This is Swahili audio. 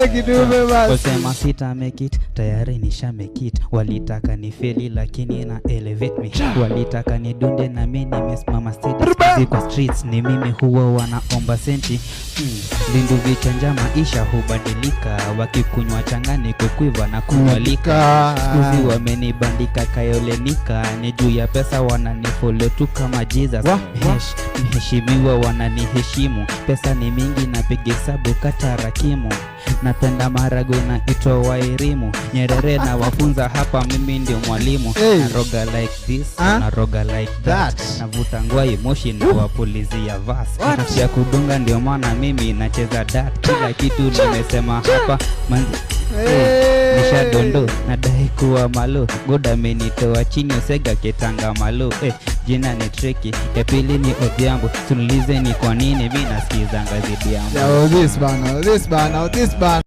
kidume basi. Wasema sita make it, tayari nisha make it. Walitaka ni feli lakini na elevate me. Walitaka ni dunde na mimi nimesimama steady. Kwa streets ni mimi huwa wanaomba senti. Lindu vichanja maisha hubadilika. Wakikunywa changani kukuiva na kualika. Skuzi wamenibandika kayolenika. Ni juu ya pesa wananifollow tu kama Jesus. Mheshimiwa wananiheshimu. Pesa ni mingi napiga hesabu katarakimu. Napenda marago na ito wairimu. Nyerere na wafunza hapa mimi ndio mwalimu. Naroga like this, naroga like that. Navuta ngwai moshi na wapulizia verse. Nafsia kudunga ndio maana mimi nacheza dat. Kila kitu nimesema hapa manzi. Nisha dondo nadai kuwa malo. God amenitoa chini Osega Ketanga malo. Jina ni tricky, ya pili ni Odhiambo. Tunulize ni kwa nini mimi nasikizanga zidi yangu. This bana.